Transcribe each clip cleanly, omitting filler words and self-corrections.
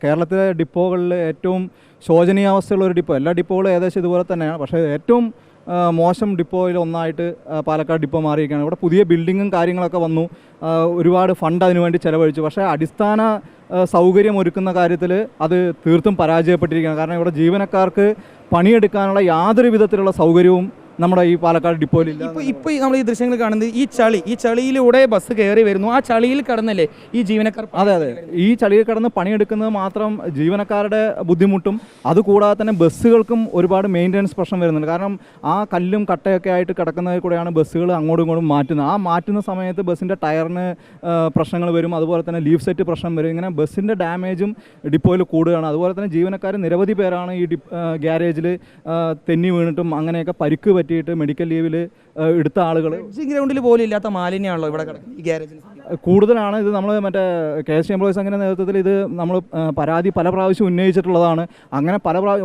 കേരളത്തിലെ ഡിപ്പോകളിൽ ഏറ്റവും ശോചനീയാവസ്ഥയുള്ള ഒരു ഡിപ്പോ, എല്ലാ ഡിപ്പോകളും ഏകദേശം ഇതുപോലെ തന്നെയാണ്. പക്ഷേ ഏറ്റവും മോശം ഡിപ്പോയിൽ ഒന്നായിട്ട് പാലക്കാട് ഡിപ്പോ മാറിയിരിക്കുകയാണ്. ഇവിടെ പുതിയ ബിൽഡിങ്ങും കാര്യങ്ങളൊക്കെ വന്നു, ഒരുപാട് ഫണ്ട് അതിനുവേണ്ടി ചിലവഴിച്ചു. പക്ഷേ അടിസ്ഥാന സൗകര്യം ഒരുക്കുന്ന കാര്യത്തിൽ അത് തീർത്തും പരാജയപ്പെട്ടിരിക്കുകയാണ്. കാരണം ഇവിടെ ജീവനക്കാർക്ക് പണിയെടുക്കാനുള്ള യാതൊരു വിധത്തിലുള്ള സൗകര്യവും നമ്മുടെ ഈ പാലക്കാട് ഡിപ്പോയിലില്ല. ഇപ്പോൾ നമ്മൾ ഈ ദൃശ്യങ്ങൾ കാണുന്നത് ഈ ചളിയിലൂടെ ബസ് കയറി വരുന്നു. ആ ചളിയിൽ കടന്നല്ലേ ഈ ജീവനക്കാർ? അതെ, ഈ ചളിയിൽ കടന്ന് പണിയെടുക്കുന്നത് മാത്രം ജീവനക്കാരുടെ ബുദ്ധിമുട്ടും അതുകൂടാതെ തന്നെ ബസ്സുകൾക്കും ഒരുപാട് മെയിൻ്റനൻസ് പ്രശ്നം വരുന്നുണ്ട്. കാരണം ആ കല്ലും കട്ടയൊക്കെ ആയിട്ട് കിടക്കുന്നതിൽ കൂടെയാണ് ബസ്സുകൾ അങ്ങോട്ടും ഇങ്ങോട്ടും മാറ്റുന്നത്. ആ മാറ്റുന്ന സമയത്ത് ബസ്സിൻ്റെ ടയറിന് പ്രശ്നങ്ങൾ വരും, അതുപോലെ തന്നെ ലീഫ് സെറ്റ് പ്രശ്നം വരും. ഇങ്ങനെ ബസ്സിൻ്റെ ഡാമേജും ഡിപ്പോയിൽ കൂടുകയാണ്. അതുപോലെ തന്നെ ജീവനക്കാർ നിരവധി പേരാണ് ഈ ഗ്യാരേജിൽ തെന്നി വീണിട്ടും അങ്ങനെയൊക്കെ പരിക്ക് പറ്റിയിട്ട് മെഡിക്കൽ ലീവിൽ എടുത്ത ആളുകൾ. ഗ്രൗണ്ടിൽ പോലും ഇല്ലാത്ത മാലിന്യമാണല്ലോ ഇവിടെ ഈ ഗ്യാരേജിൽ കൂടുതലാണ്. ഇത് നമ്മൾ മറ്റേ KST എംപ്ലോയീസ് സംഘടന നേതൃത്വത്തിൽ ഇത് നമ്മൾ പരാതി പല പ്രാവശ്യം ഉന്നയിച്ചിട്ടുള്ളതാണ്. അങ്ങനെ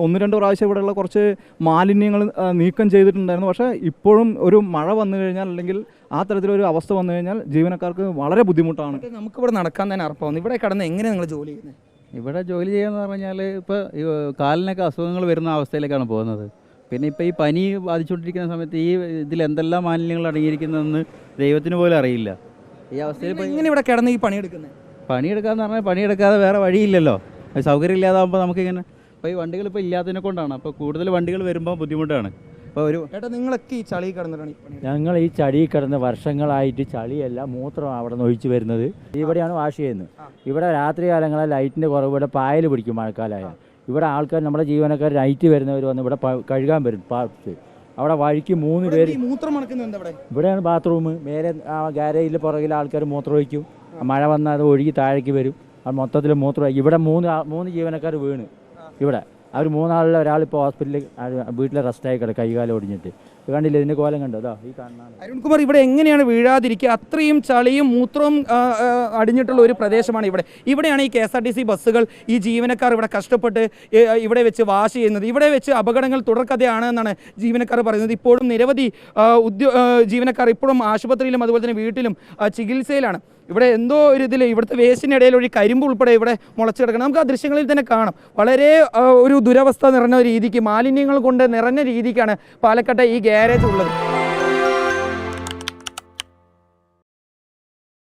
ഒന്ന് രണ്ട് പ്രാവശ്യം ഇവിടെയുള്ള കുറച്ച് മാലിന്യങ്ങൾ നീക്കം ചെയ്തിട്ടുണ്ടായിരുന്നു. പക്ഷേ ഇപ്പോഴും ഒരു മഴ വന്നു കഴിഞ്ഞാൽ അല്ലെങ്കിൽ ആ തരത്തിലൊരു അവസ്ഥ വന്നു കഴിഞ്ഞാൽ ജീവനക്കാർക്ക് വളരെ ബുദ്ധിമുട്ടാണ്. നമുക്കിവിടെ നടക്കാൻ തന്നെ അർപ്പമാണ്. ഇവിടെ കടന്ന് എങ്ങനെ നിങ്ങൾ ജോലി ചെയ്യുന്നത്? ഇവിടെ ജോലി ചെയ്യാന്ന് പറഞ്ഞാൽ ഇപ്പോൾ കാലിനൊക്കെ അസുഖങ്ങൾ വരുന്ന അവസ്ഥയിലേക്കാണ് പോകുന്നത്. പിന്നെ ഇപ്പോൾ ഈ പനി ബാധിച്ചുകൊണ്ടിരിക്കുന്ന സമയത്ത് ഈ ഇതിൽ എന്തെല്ലാം മാലിന്യങ്ങൾ അടങ്ങിയിരിക്കുന്നതെന്ന് ദൈവത്തിന് പോലും അറിയില്ല. ഈ അവസ്ഥയിൽ ഇങ്ങനെ ഇവിടെ കിടന്ന് ഈ പണിയെടുക്കുന്നത്? പണിയെടുക്കാന്ന് പറഞ്ഞാൽ പണിയെടുക്കാതെ വേറെ വഴിയില്ലല്ലോ. സൗകര്യം ഇല്ലാതാകുമ്പോൾ നമുക്കിങ്ങനെ ഇപ്പോൾ ഈ വണ്ടികൾ ഇപ്പോൾ ഇല്ലാത്തതിനെ കൊണ്ടാണ്. അപ്പോൾ കൂടുതൽ വണ്ടികൾ വരുമ്പോൾ ബുദ്ധിമുട്ടാണ്. അപ്പോൾ നിങ്ങളൊക്കെ ഈ ചളി കിടന്നിട്ടാണ്? ഞങ്ങൾ ഈ ചളി കിടന്ന് വർഷങ്ങളായിട്ട് ചളിയല്ല മൂത്രം അവിടെ നിന്ന് ഒഴിച്ച് വരുന്നത്. ഇവിടെയാണ് വാഷ് ചെയ്യുന്നത്. ഇവിടെ രാത്രി കാലങ്ങളിൽ ലൈറ്റിൻ്റെ കുറവ്, ഇവിടെ പായൽ പിടിക്കും മഴക്കാലമായ. ഇവിടെ ആൾക്കാർ നമ്മുടെ ജീവനക്കാർ നൈറ്റ് വരുന്നവർ വന്ന് ഇവിടെ കഴുകാൻ വരും. അവിടെ വഴിക്ക് 3 പേര്. ഇവിടെയാണ് ബാത്റൂം. മേലെ ഗാരേജിൽ പുറകിൽ ആൾക്കാർ മൂത്രം ഒഴിക്കും. മഴ വന്നാൽ അത് ഒഴുകി താഴേക്ക് വരും. അത് മൊത്തത്തിൽ മൂത്രം ഒഴിക്കും. ഇവിടെ 3 ജീവനക്കാർ വീണ്. ഇവിടെ അവർ 3 ആളിൽ ഒരാളിപ്പോൾ ഹോസ്പിറ്റലിൽ വീട്ടിൽ റെസ്റ്റായി കിടക്കുക, കൈകാലം ഒടിഞ്ഞിട്ട്. കണ്ടില്ല ഇതിൻ്റെ കോലം കണ്ടോ? അതാ ഈ കാണുന്നതാണ്. അരുൺകുമാർ, ഇവിടെ എങ്ങനെയാണ് വീഴാതിരിക്കുക? അത്രയും ചളിയും മൂത്രവും അടിഞ്ഞിട്ടുള്ള ഒരു പ്രദേശമാണ് ഇവിടെ. ഇവിടെയാണ് ഈ KSRTC ബസ്സുകൾ ഈ ജീവനക്കാർ ഇവിടെ കഷ്ടപ്പെട്ട് ഇവിടെ വെച്ച് വാഷ് ചെയ്യുന്നത്. ഇവിടെ വെച്ച് അപകടങ്ങൾ തുടർക്കഥയാണ് എന്നാണ് ജീവനക്കാർ പറയുന്നത്. ഇപ്പോഴും നിരവധി ജീവനക്കാർ ഇപ്പോഴും ആശുപത്രിയിലും അതുപോലെ തന്നെ വീട്ടിലും ചികിത്സയിലാണ്. ഇവിടെ എന്തോ ഒരു ഇതിൽ ഇവിടുത്തെ വേസ്റ്റിനിടയിൽ ഒരു കരിമ്പ് ഉൾപ്പെടെ ഇവിടെ മുളച്ച് കിടക്കണം. നമുക്ക് ആ ദൃശ്യങ്ങളിൽ തന്നെ കാണാം. വളരെ ഒരു ദുരവസ്ഥ നിറഞ്ഞ രീതിക്ക്, മാലിന്യങ്ങൾ കൊണ്ട് നിറഞ്ഞ രീതിക്കാണ് പാലക്കാട്ടെ ഈ ഗ്യാരേജ് ഉള്ളത്.